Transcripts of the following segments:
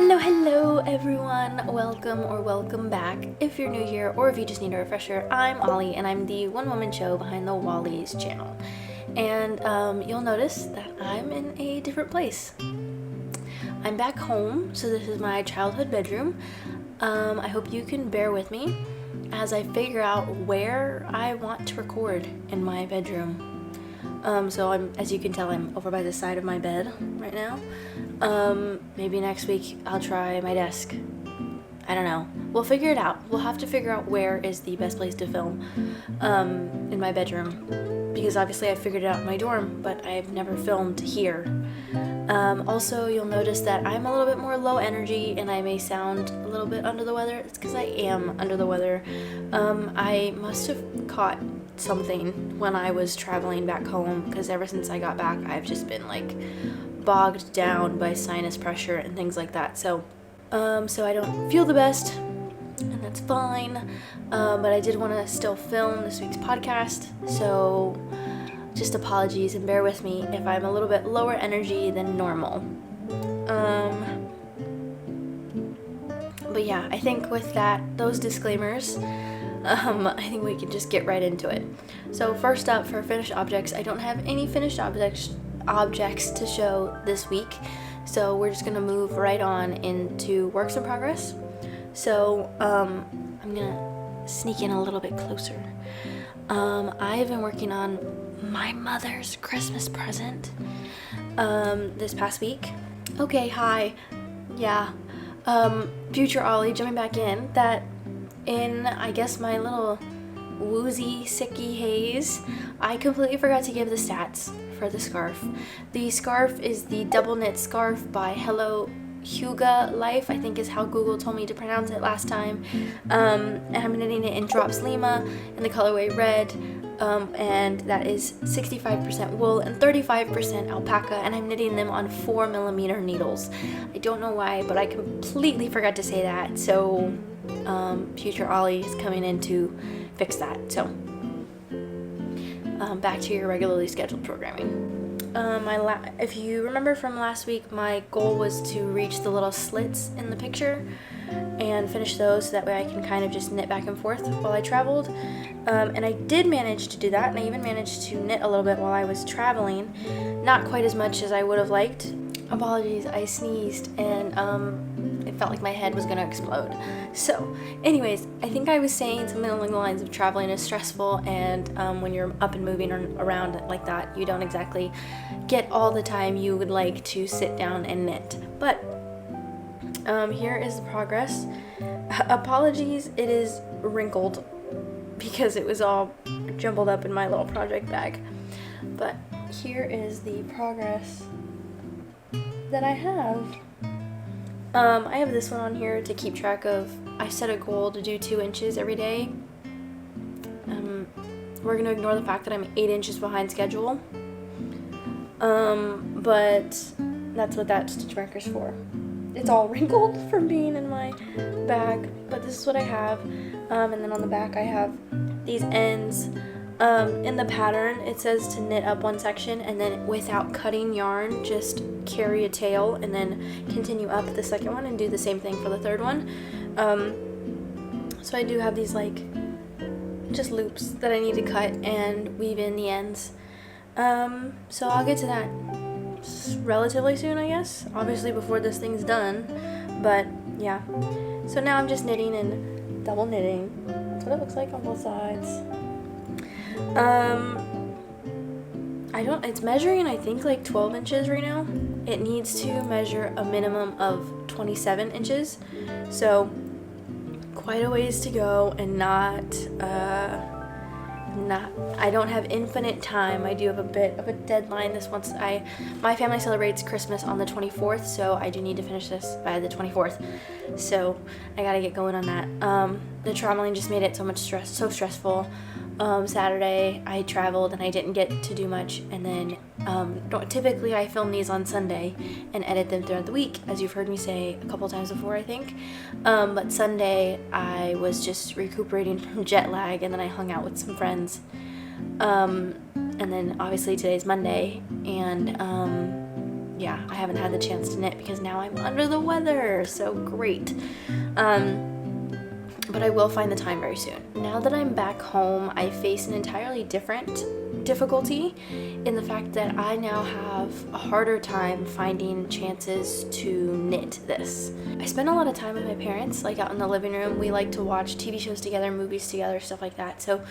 Hello everyone, welcome back. If you're new here or if you just need a refresher, I'm Ollie and I'm the one-woman show behind the Walleeze channel. And you'll notice that I'm in a different place. I'm back home, so this is my childhood bedroom. I hope you can bear with me as I figure out where I want to record in my bedroom. So as you can tell, I'm over by the side of my bed right now. Maybe next week I'll try my desk. I don't know. We'll figure it out. We'll have to figure out where is the best place to film in my bedroom. Because obviously I figured it out in my dorm, but I've never filmed here. Also, you'll notice that I'm a little bit more low energy and I may sound a little bit under the weather. It's because I am under the weather. I must have caught something when I was traveling back home, because ever since I got back I've just been like bogged down by sinus pressure and things like that. So I don't feel the best, and that's fine. But I did want to still film this week's podcast, so just apologies and bear with me if I'm a little bit lower energy than normal. But yeah, I think with those disclaimers, I think we can just get right into it. So first up, for finished objects, I don't have any finished objects to show this week, so we're just gonna move right on into works in progress. So I'm gonna sneak in a little bit closer. I have been working on my mother's Christmas present this past week. Okay, hi. Yeah. Future Ollie jumping back in. That in, I guess, my little woozy, sicky haze, I completely forgot to give the stats for the scarf. The scarf is the double knit scarf by Hello Huga Life, I think is how Google told me to pronounce it last time. And I'm knitting it in Drops Lima in the colorway red. And that is 65% wool and 35% alpaca, and I'm knitting them on 4mm needles. I don't know why, but I completely forgot to say that, so future Ollie is coming in to fix that. So back to your regularly scheduled programming. If you remember from last week, my goal was to reach the little slits in the picture and finish those, so that way I can kind of just knit back and forth while I traveled. And I did manage to do that, and I even managed to knit a little bit while I was traveling. Not quite as much as I would have liked. Apologies, I sneezed and it felt like my head was gonna explode. So anyways, I think I was saying something along the lines of traveling is stressful, and when you're up and moving around like that, you don't exactly get all the time you would like to sit down and knit. But here is the progress. Apologies, it is wrinkled because it was all jumbled up in my little project bag. But here is the progress that I have. I have this one on here to keep track of. I set a goal to do 2 inches every day. We're going to ignore the fact that I'm 8 inches behind schedule. But that's what that stitch marker's for. It's all wrinkled from being in my bag, but this is what I have. And then on the back I have these ends. In the pattern it says to knit up one section and then without cutting yarn just carry a tail and then continue up the second one and do the same thing for the third one. So I do have these like just loops that I need to cut and weave in the ends. So I'll get to that relatively soon, I guess. Obviously before this thing's done, but yeah. So now I'm just knitting and double knitting. That's what it looks like on both sides. It's measuring, I think, like 12 inches right now. It needs to measure a minimum of 27 inches. So quite a ways to go, and I don't have infinite time. I do have a bit of a deadline. My family celebrates Christmas on the 24th, so I do need to finish this by the 24th. So I gotta get going on that. The traveling just made it so stressful. Saturday I traveled and I didn't get to do much, and then typically I film these on Sunday and edit them throughout the week, as you've heard me say a couple times before, I think. But Sunday I was just recuperating from jet lag, and then I hung out with some friends. And then obviously today's Monday, and yeah, I haven't had the chance to knit because now I'm under the weather, so great. But I will find the time very soon. Now that I'm back home, I face an entirely different difficulty in the fact that I now have a harder time finding chances to knit this. I spend a lot of time with my parents, like out in the living room. We like to watch TV shows together, movies together, stuff like that. So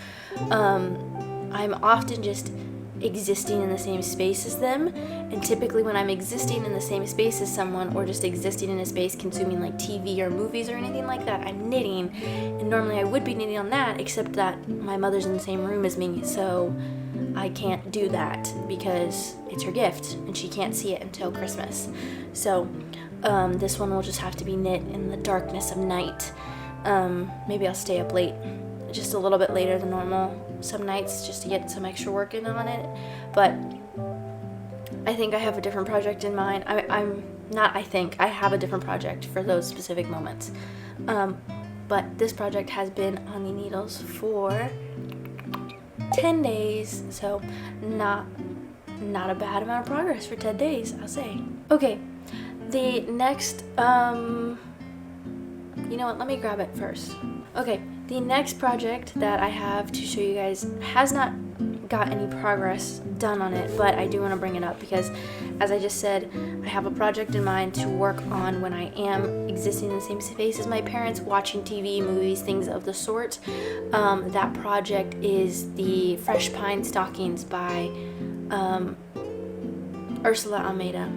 I'm often just existing in the same space as them, and typically when I'm existing in the same space as someone or just existing in a space consuming like TV or movies or anything like that, I'm knitting, and normally I would be knitting on that, except that my mother's in the same room as me, so I can't do that because it's her gift and she can't see it until Christmas. So this one will just have to be knit in the darkness of night. Maybe I'll stay up late, just a little bit later than normal some nights, just to get some extra work in on it. But I think I have a different project in mind. I have a different project for those specific moments. But this project has been on the needles for 10 days, so not a bad amount of progress for 10 days, I'll say. Okay, the next, you know what, let me grab it first. Okay, the next project that I have to show you guys has not got any progress done on it, but I do want to bring it up because, as I just said, I have a project in mind to work on when I am existing in the same space as my parents, watching TV, movies, things of the sort. That project is the Fresh Pine Stockings by Ursula Almeida.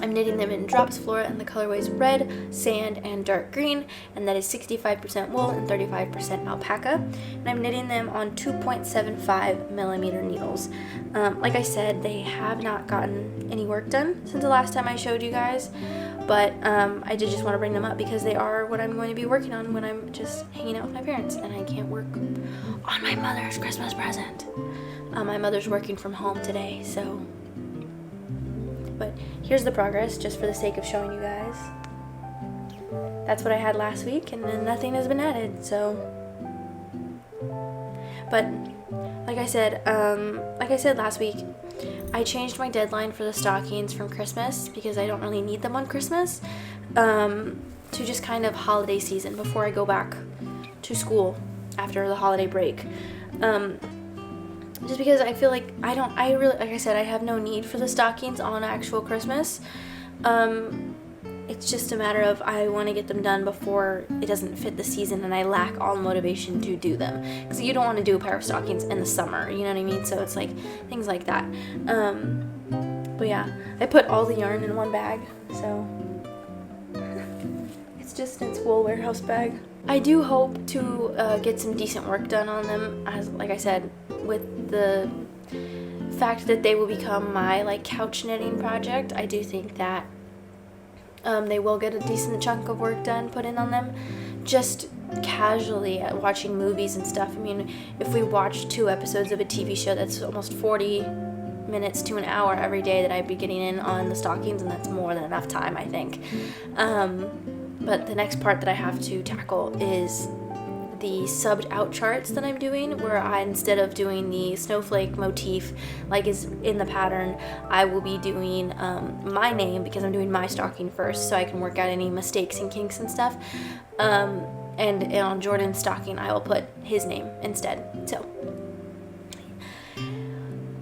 I'm knitting them in Drops Flora in the colorways red, sand, and dark green, and that is 65% wool and 35% alpaca. And I'm knitting them on 2.75 millimeter needles. Like I said, they have not gotten any work done since the last time I showed you guys, but I did just want to bring them up because they are what I'm going to be working on when I'm just hanging out with my parents and I can't work on my mother's Christmas present. My mother's working from home today, so... But here's the progress, just for the sake of showing you guys. That's what I had last week, and then nothing has been added, so. But like I said last week, I changed my deadline for the stockings from Christmas because I don't really need them on Christmas, to just kind of holiday season before I go back to school after the holiday break. Just because I feel like like I said, I have no need for the stockings on actual Christmas. It's just a matter of I want to get them done before it doesn't fit the season and I lack all motivation to do them. Because you don't want to do a pair of stockings in the summer, you know what I mean? So it's like things like that. But yeah, I put all the yarn in one bag, so it's wool warehouse bag. I do hope to get some decent work done on them, as like I said, with the fact that they will become my like couch knitting project. I do think that they will get a decent chunk of work done put in on them, just casually watching movies and stuff. I mean, if we watch 2 episodes of a TV show, that's almost 40 minutes to an hour every day that I'd be getting in on the stockings, and that's more than enough time, I think. But the next part that I have to tackle is the subbed out charts that I'm doing, where I, instead of doing the snowflake motif like is in the pattern, I will be doing my name, because I'm doing my stocking first so I can work out any mistakes and kinks and stuff. And on Jordan's stocking I will put his name instead. So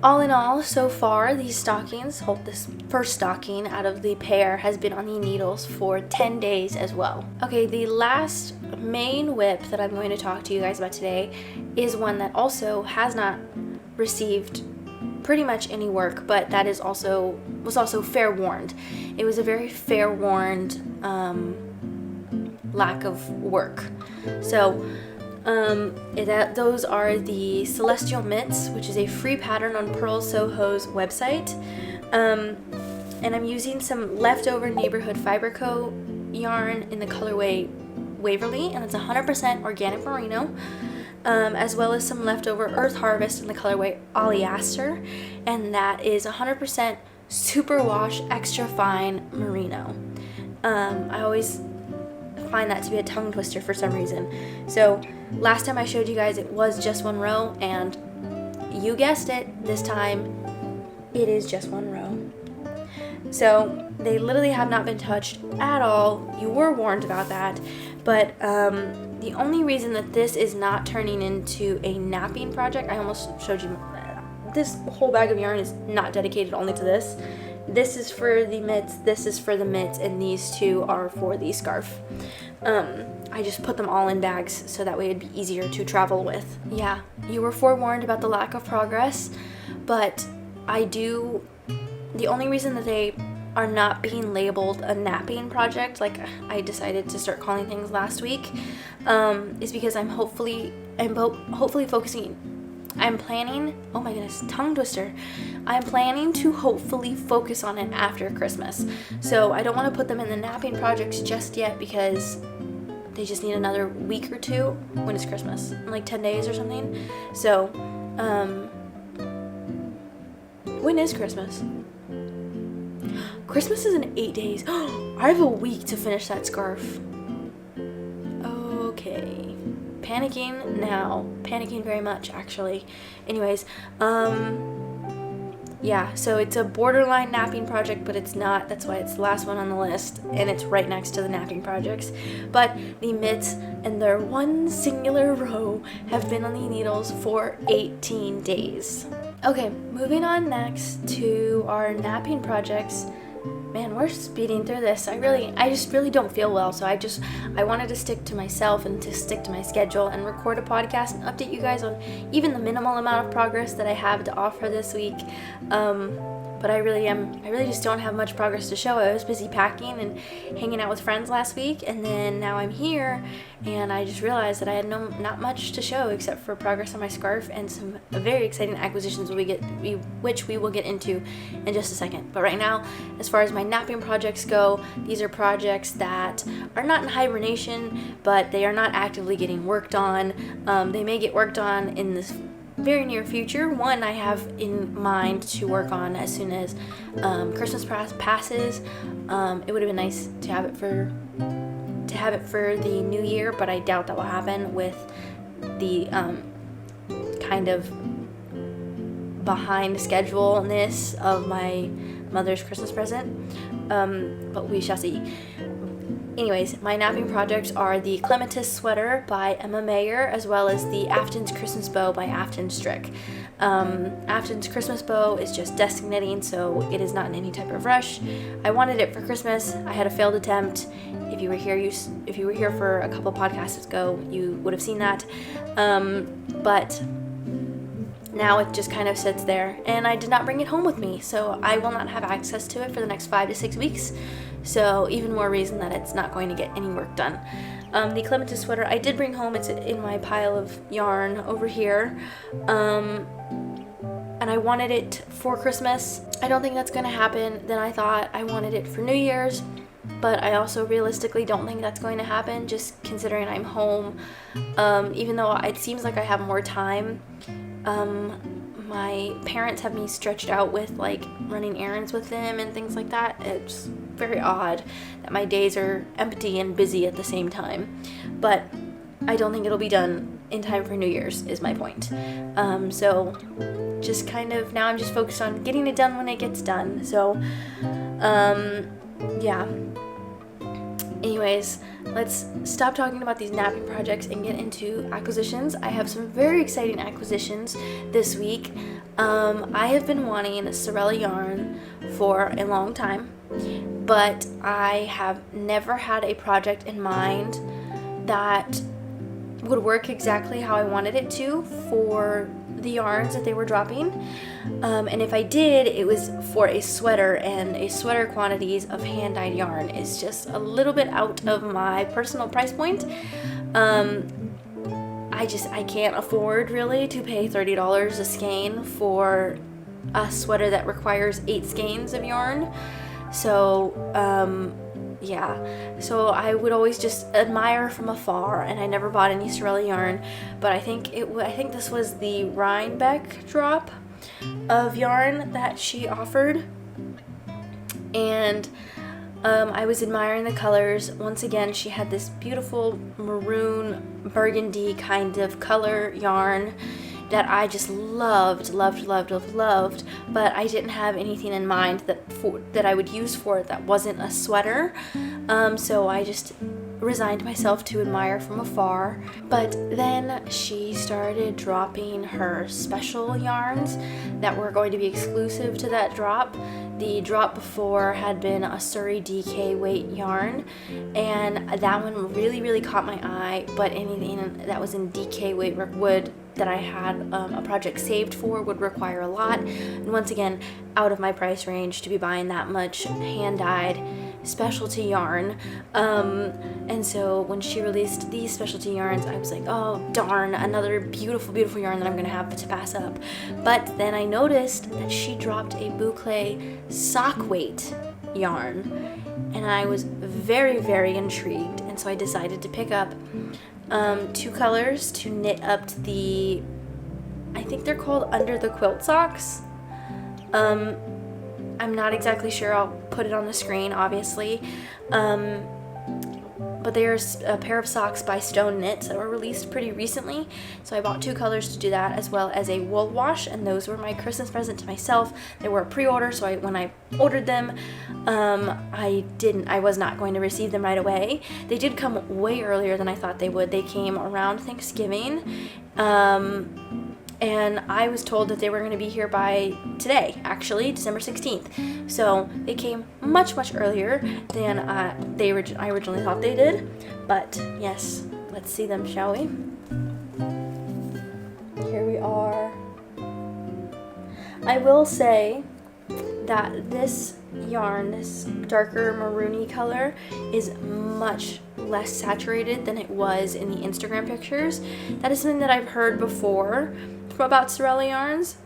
all in all, so far, these stockings, this first stocking out of the pair has been on the needles for 10 days as well. Okay, the last main whip that I'm going to talk to you guys about today is one that also has not received pretty much any work, but that was also fair warned. It was a very fair warned lack of work. So those are the Celestial Mitts, which is a free pattern on Pearl Soho's website. And I'm using some leftover Neighborhood Fiber Co. yarn in the colorway Waverly, and it's 100% organic merino, as well as some leftover Earth Harvest in the colorway Oleaster, and that is 100% superwash extra fine merino. I always find that to be a tongue twister for some reason. So last time I showed you guys it was just 1 row, and you guessed it, this time it is just 1 row. So they literally have not been touched at all. You were warned about that, but the only reason that this is not turning into a napping project, I almost showed you, this whole bag of yarn is not dedicated only to this. This is for the mitts, this is for the mitts, and these two are for the scarf. I just put them all in bags so that way it'd be easier to travel with. Yeah, you were forewarned about the lack of progress, but the only reason that they are not being labeled a napping project, like I decided to start calling things last week, is because I'm hopefully focusing. I'm planning, oh my goodness, tongue twister. I'm planning to hopefully focus on it after Christmas. So I don't want to put them in the napping projects just yet because they just need another week or two. When is Christmas? In like 10 days or something. So, when is Christmas? Christmas is in 8 days. I have a week to finish that scarf. Okay. Panicking now. Panicking very much, actually. Anyways, yeah, so it's a borderline napping project, but it's not. That's why it's the last one on the list, and it's right next to the napping projects. But the mitts in their one singular row have been on the needles for 18 days. Okay, moving on next to our napping projects. Man, we're speeding through this. I just really don't feel well, so I wanted to stick to myself and to stick to my schedule and record a podcast and update you guys on even the minimal amount of progress that I have to offer this week. But I really just don't have much progress to show. I was busy packing and hanging out with friends last week, and then now I'm here, and I just realized that I had not much to show except for progress on my scarf and some very exciting acquisitions which we will get into in just a second. But right now, as far as my napping projects go, these are projects that are not in hibernation, but they are not actively getting worked on. They may get worked on in this very near future. One I have in mind to work on as soon as Christmas passes. It would have been nice to have it for the new year, but I doubt that will happen with the kind of behind scheduleness of my mother's Christmas present. But we shall see. Anyways, my napping projects are the Clematis sweater by Emma Mayer, as well as the Afton's Christmas bow by Afton Strick. Afton's Christmas bow is just desk knitting, so it is not in any type of rush. I wanted it for Christmas. I had a failed attempt. If you were here for a couple podcasts ago, you would have seen that. But now it just kind of sits there, and I did not bring it home with me, so I will not have access to it for the next 5 to 6 weeks. So even more reason that it's not going to get any work done. The Clematis sweater I did bring home. It's in my pile of yarn over here. And I wanted it for Christmas. I don't think that's going to happen. Then I thought I wanted it for New Year's, but I also realistically don't think that's going to happen, just considering I'm home. Even though it seems like I have more time. My parents have me stretched out with like running errands with them and things like that. It's very odd that my days are empty and busy at the same time, but I don't think it'll be done in time for New Year's is my point. So just kind of now I'm just focused on getting it done when it gets done. So yeah. Anyways, let's stop talking about these napping projects and get into acquisitions. I have some very exciting acquisitions this week. I have been wanting Sorella yarn for a long time, but I have never had a project in mind that would work exactly how I wanted it to for the yarns that they were dropping. And if I did, it was for a sweater, and a sweater quantities of hand-dyed yarn is just a little bit out of my personal price point. I can't afford really to pay $30 a skein for a sweater that requires 8 skeins of yarn. So yeah, so I would always just admire from afar, and I never bought any Sorella yarn, but I think this was the Rhinebeck drop of yarn that she offered, and I was admiring the colors. Once again, she had this beautiful maroon burgundy kind of color yarn, that I just loved, but I didn't have anything in mind that I would use for it that wasn't a sweater. So I just resigned myself to admire from afar. But then she started dropping her special yarns that were going to be exclusive to that drop. The drop before had been a Surrey DK weight yarn, and that one really caught my eye, but anything that was in DK weight would that I had a project saved for would require a lot, and once again, out of my price range to be buying that much hand-dyed specialty yarn. And so when she released these specialty yarns, I was like, oh darn, another beautiful yarn that I'm gonna have to pass up. But then I noticed that she dropped a boucle sock weight yarn, and I was very intrigued, and so I decided to pick up 2 colors to knit up to the, I think they're called under the quilt socks. I'm not exactly sure. I'll put it on the screen, obviously. But there's a pair of socks by Stone Knits that were released pretty recently. So I bought 2 colors to do that, as well as a wool wash, and those were my Christmas present to myself. They were a pre-order, so when I ordered them, I was not going to receive them right away. They did come way earlier than I thought they would. They came around Thanksgiving. And I was told that they were going to be here by today, actually, December 16th. So they came much earlier than I originally thought they did. But yes, let's see them, shall we? Here we are. I will say that this yarn, this darker maroony color, is much less saturated than it was in the Instagram pictures. That is something that I've heard before about Sorella yarns,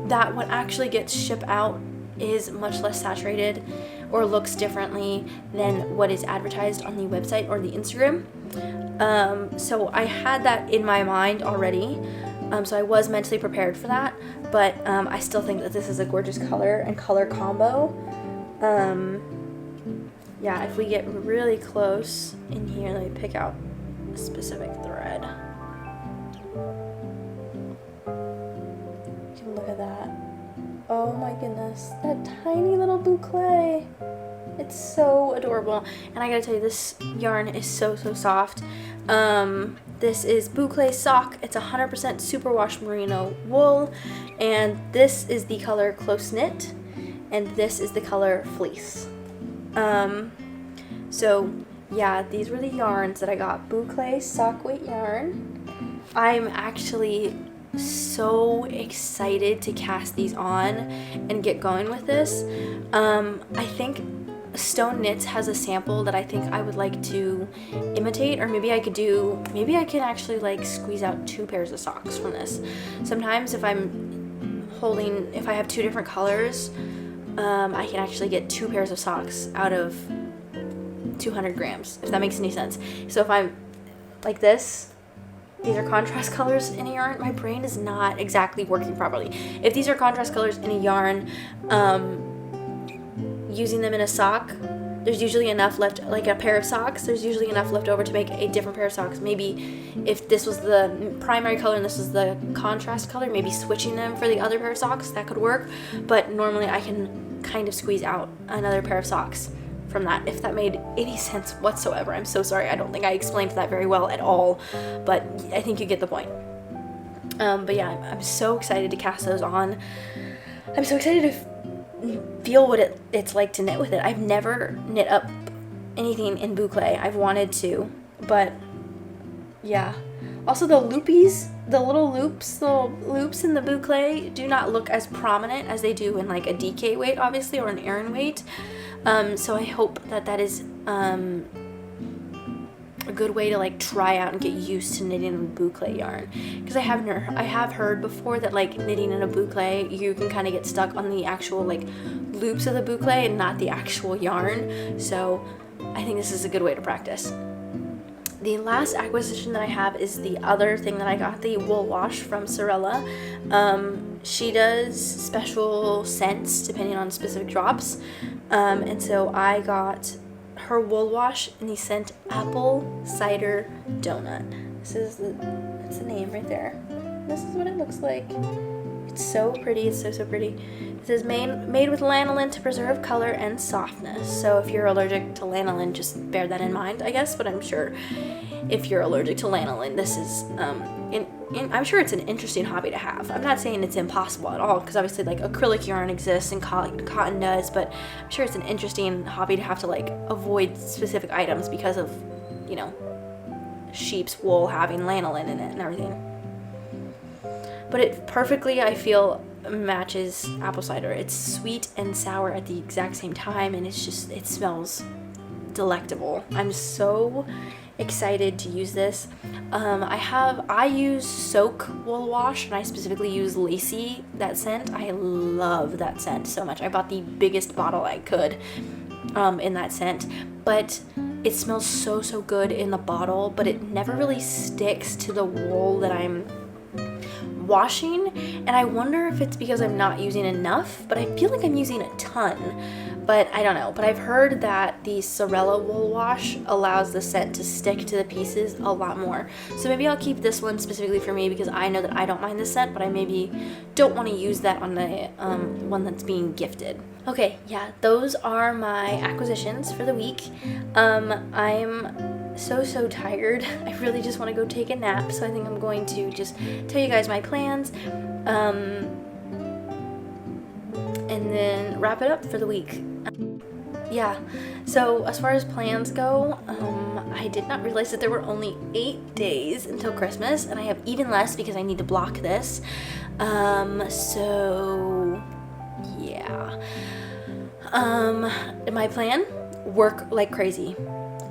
that what actually gets shipped out is much less saturated or looks differently than what is advertised on the website or the Instagram. So I had that in my mind already, so I was mentally prepared for that, but I still think that this is a gorgeous color and color combo. Yeah, if we get really close in here, let me pick out a specific thread. Look at that. Oh my goodness. That tiny little boucle. It's so adorable. And I gotta tell you, this yarn is so soft. This is boucle sock. It's 100% superwash merino wool. And this is the color close knit. And this is the color fleece. So yeah, these were the yarns that I got. Boucle sock weight yarn. I'm actually so excited to cast these on and get going with this. I think Stone Knits has a sample that I think I would like to imitate, or maybe I can actually like squeeze out 2 pairs of socks from this. Sometimes if I have 2 different colors, I can actually get 2 pairs of socks out of 200 grams, if that makes any sense. So if I'm like this, these are contrast colors in a yarn, my brain is not exactly working properly. If these are contrast colors in a yarn, using them in a sock, there's usually enough left, like a pair of socks, there's usually enough left over to make a different pair of socks. Maybe if this was the primary color and this was the contrast color, maybe switching them for the other pair of socks, that could work. But normally I can kind of squeeze out another pair of socks from that, if that made any sense whatsoever. I'm so sorry, I don't think I explained that very well at all, but I think you get the point. But yeah, I'm so excited to cast those on. I'm so excited to feel what it's like to knit with it. I've never knit up anything in boucle. I've wanted to, but yeah. Also the loopies, the little loops in the boucle do not look as prominent as they do in like a DK weight, obviously, or an Aran weight. So I hope that is a good way to like try out and get used to knitting in boucle yarn, because I have heard before that like knitting in a boucle, you can kind of get stuck on the actual like loops of the boucle and not the actual yarn. So I think this is a good way to practice. The last acquisition that I have is the other thing that I got, the wool wash from Sorella. She does special scents depending on specific drops, and so I got her wool wash in the scent Apple Cider Donut. It's the name right there. this is what it looks like. It's so pretty. It's so pretty. It says made with lanolin to preserve color and softness. So if you're allergic to lanolin, just bear that in mind, I guess. But I'm sure if you're allergic to lanolin, this is I'm sure it's an interesting hobby to have. I'm not saying it's impossible at all, because obviously like acrylic yarn exists and cotton does, but I'm sure it's an interesting hobby to have to like avoid specific items because of, you know, sheep's wool having lanolin in it and everything. But it perfectly, I feel, matches apple cider. It's sweet and sour at the exact same time, and it's just, it smells delectable. I'm so excited to use this. I use Soak Wool Wash, and I specifically use Lacy, that scent. I love that scent so much. I bought the biggest bottle I could in that scent, but it smells so good in the bottle, but it never really sticks to the wool that I'm washing, and I wonder if it's because I'm not using enough, but I feel like I'm using a ton, but I don't know. But I've heard that the Sorella wool wash allows the scent to stick to the pieces a lot more, so maybe I'll keep this one specifically for me, because I know that I don't mind the scent, but I maybe don't want to use that on the one that's being gifted. Okay, yeah, those are my acquisitions for the week. I'm so tired. I really just want to go take a nap, so I think I'm going to just tell you guys my plans and then wrap it up for the week. Yeah, so as far as plans go, I did not realize that there were only 8 days until Christmas, and I have even less because I need to block this. So yeah. My plan, work like crazy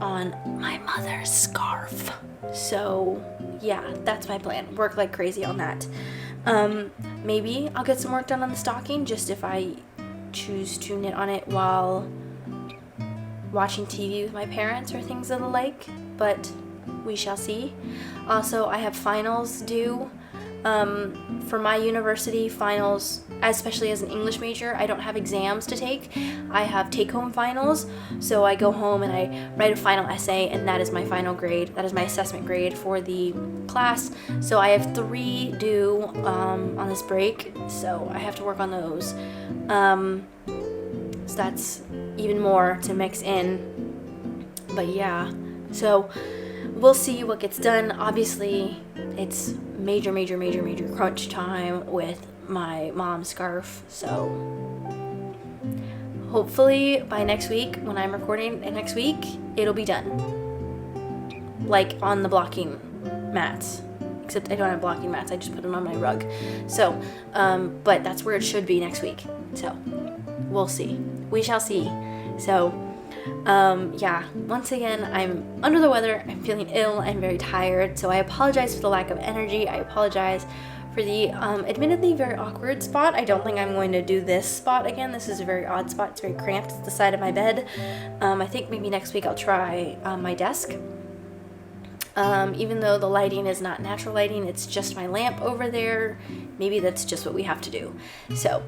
on my mother's scarf. So yeah, that's my plan. Work like crazy on that. Maybe I'll get some work done on the stocking, just if I choose to knit on it while watching TV with my parents or things of the like, but we shall see. Also, I have finals due. For my university finals, especially as an English major, I don't have exams to take. I have take-home finals, so I go home and I write a final essay, and that is my final grade. That is my assessment grade for the class. So I have 3 due on this break, so I have to work on those. So that's even more to mix in. But yeah, so we'll see what gets done. Obviously, it's major crunch time with my mom's scarf, so hopefully by next week, when I'm recording next week, it'll be done, like on the blocking mats, except I don't have blocking mats, I just put them on my rug. So but that's where it should be next week, so we'll see, we shall see. So yeah, once again, I'm under the weather, I'm feeling ill, I'm very tired, so I apologize for the lack of energy. I apologize for the admittedly very awkward spot. I don't think I'm going to do this spot again. This is a very odd spot. It's very cramped. It's the side of my bed. I think maybe next week I'll try my desk. Even though the lighting is not natural lighting, it's just my lamp over there. Maybe that's just what we have to do. So,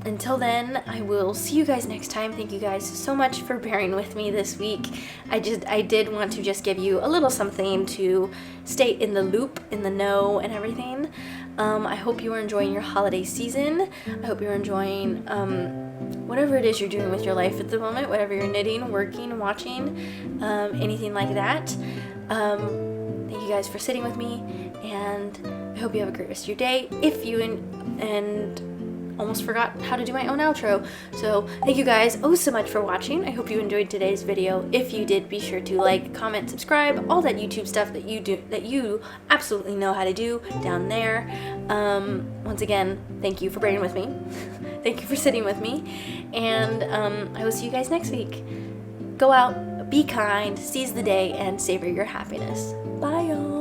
until then, I will see you guys next time. Thank you guys so much for bearing with me this week. I did want to just give you a little something to stay in the loop, in the know, and everything. I hope you are enjoying your holiday season. I hope you're enjoying whatever it is you're doing with your life at the moment, whatever you're knitting, working, watching, anything like that. Thank you guys for sitting with me, and I hope you have a great rest of your day. If you and almost forgot how to do my own outro. So thank you guys so much for watching. I hope you enjoyed today's video. If you did, be sure to like, comment, subscribe, all that YouTube stuff that you absolutely know how to do down there. Once again, thank you for bearing with me. Thank you for sitting with me, and I will see you guys next week. Go out, be kind, seize the day, and savor your happiness. Bye, y'all.